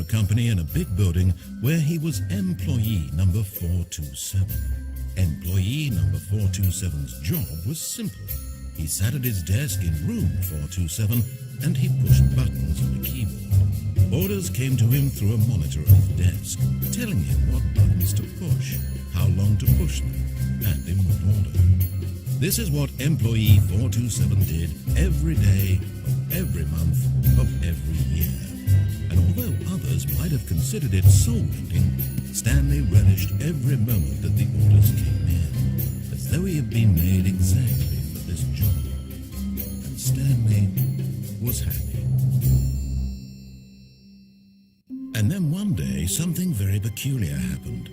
a company in a big building where he was employee number 427. Employee number 427's job was simple. He sat at his desk in room 427 and he pushed buttons on the keyboard. Orders came to him through a monitor on his desk, telling him what buttons to push, how long to push them, and in what order. This is what employee 427 did every day of every month of every year. And although others might have considered it soul-rending, Stanley relished every moment that the orders came in, as though he had been made exactly for this job. And Stanley was happy. And then one day, something very peculiar happened.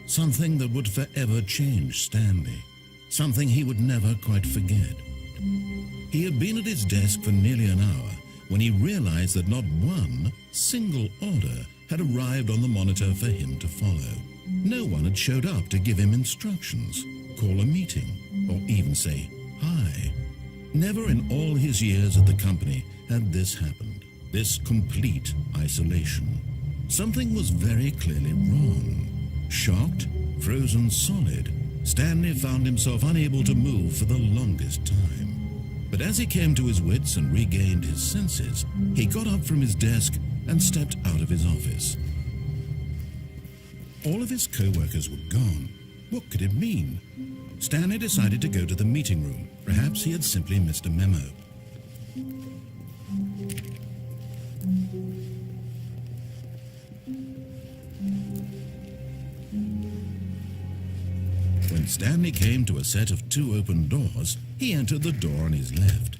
Something that would forever change Stanley. Something he would never quite forget. He had been at his desk for nearly an hour when he realized that not one single order had arrived on the monitor for him to follow. No one had showed up to give him instructions, call a meeting, or even say hi. Never in all his years at the company had this happened, this complete isolation. Something was very clearly wrong. Shocked, frozen solid, Stanley found himself unable to move for the longest time. But as he came to his wits and regained his senses, he got up from his desk and stepped out of his office. All of his co-workers were gone. What could it mean? Stanley decided to go to the meeting room. Perhaps he had simply missed a memo. When Stanley came to a set of 2 open doors, he entered the door on his left.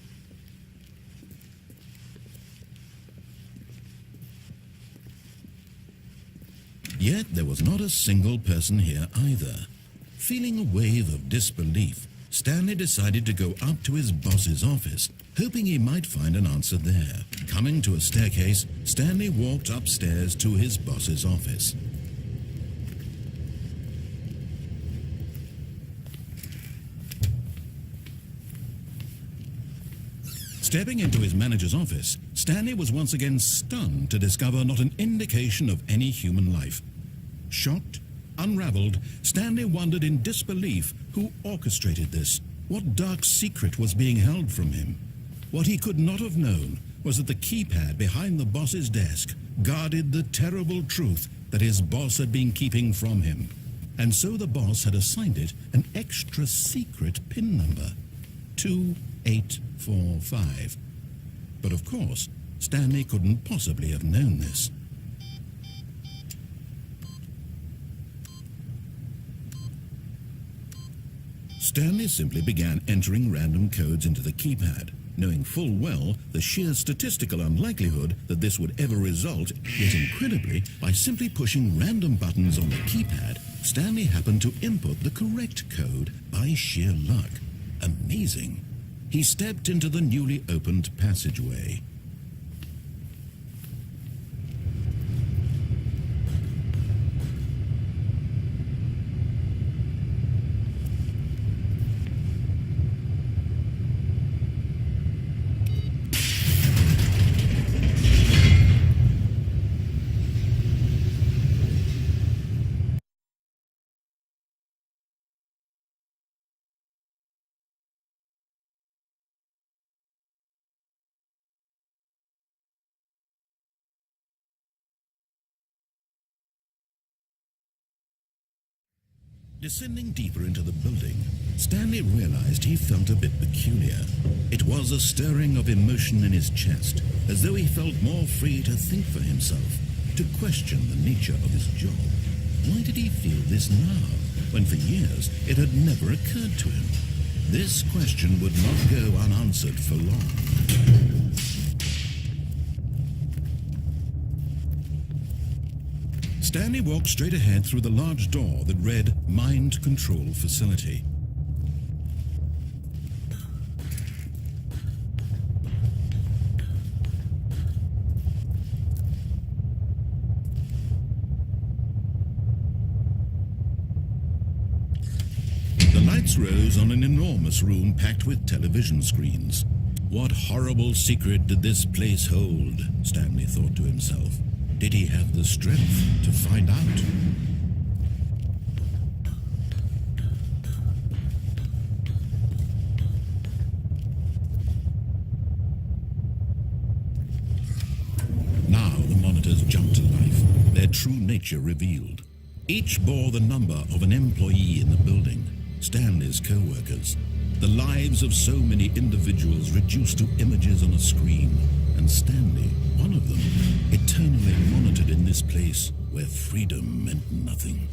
Yet there was not a single person here either. Feeling a wave of disbelief, Stanley decided to go up to his boss's office, hoping he might find an answer there. Coming to a staircase, Stanley walked upstairs to his boss's office. Stepping into his manager's office, Stanley was once again stunned to discover not an indication of any human life. Shocked, unraveled, Stanley wondered in disbelief who orchestrated this. What dark secret was being held from him? What he could not have known was that the keypad behind the boss's desk guarded the terrible truth that his boss had been keeping from him. And so the boss had assigned it an extra secret PIN number, 2845. But of course, Stanley couldn't possibly have known this. Stanley simply began entering random codes into the keypad, knowing full well the sheer statistical unlikelihood that this would ever result, yet incredibly, by simply pushing random buttons on the keypad, Stanley happened to input the correct code by sheer luck. Amazing. He stepped into the newly opened passageway. Descending deeper into the building, Stanley realized he felt a bit peculiar. It was a stirring of emotion in his chest, as though he felt more free to think for himself, to question the nature of his job. Why did he feel this now, when for years it had never occurred to him? This question would not go unanswered for long. Stanley walked straight ahead through the large door that read Mind Control Facility. The lights rose on an enormous room packed with television screens. What horrible secret did this place hold? Stanley thought to himself. Did he have the strength to find out? Now the monitors jumped to life, their true nature revealed. Each bore the number of an employee in the building, Stanley's co-workers. The lives of so many individuals reduced to images on a screen, and Stanley, one of them, eternally monitored in this place where freedom meant nothing.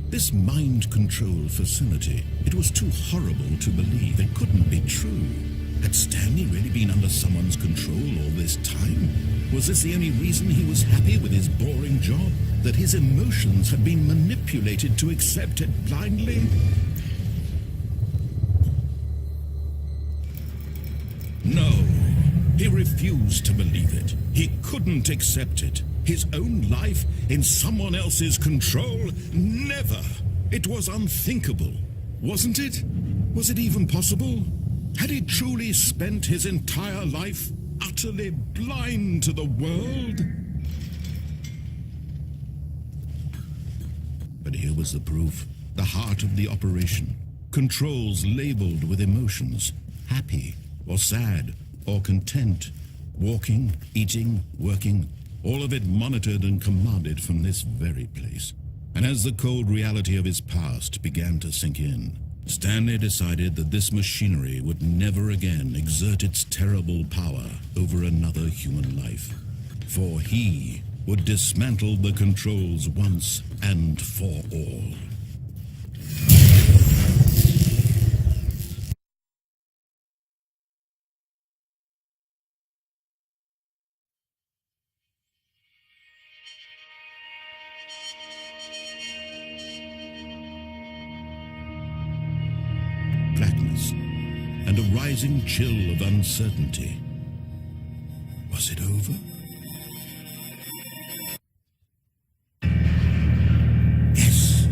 This mind control facility, it was too horrible to believe. It couldn't be true. Had Stanley really been under someone's control all this time? Was this the only reason he was happy with his boring job? That his emotions had been manipulated to accept it blindly? No, he refused to believe it. He couldn't accept it. His own life in someone else's control? Never! It was unthinkable, wasn't it? Was it even possible? Had he truly spent his entire life utterly blind to the world? But here was the proof, the heart of the operation. Controls labeled with emotions, happy or sad or content, walking, eating, working, all of it monitored and commanded from this very place. And as the cold reality of his past began to sink in, Stanley decided that this machinery would never again exert its terrible power over another human life. For he would dismantle the controls once and for all. Blackness and a rising chill of uncertainty. Was it over? Yes,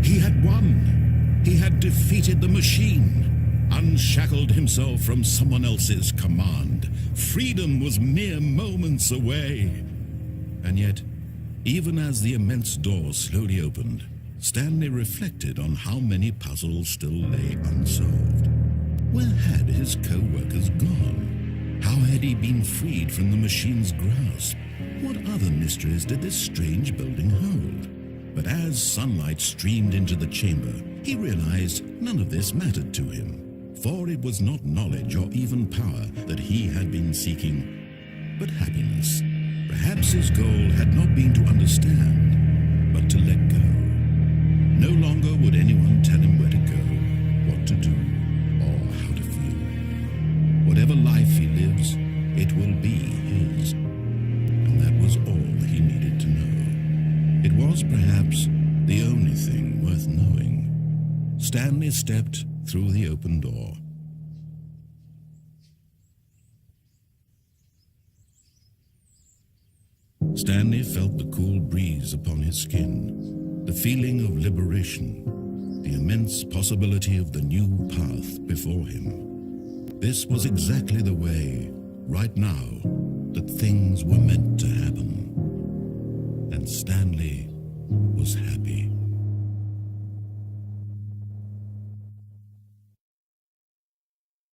he had won. He had defeated the machine, unshackled himself from someone else's command. Freedom was mere moments away. And yet, even as the immense door slowly opened, Stanley reflected on how many puzzles still lay unsolved. Where had his co-workers gone? How had he been freed from the machine's grasp? What other mysteries did this strange building hold? But as sunlight streamed into the chamber, he realized none of this mattered to him, for it was not knowledge or even power that he had been seeking, but happiness. Perhaps his goal had not been to understand, but to let go. No longer would anyone tell him where to go, what to do, or how to feel. Whatever life he lives, it will be his. And that was all he needed to know. It was perhaps the only thing worth knowing. Stanley stepped through the open door. Stanley felt the cool breeze upon his skin. The feeling of liberation, the immense possibility of the new path before him. This was exactly the way, right now, that things were meant to happen. And Stanley was happy.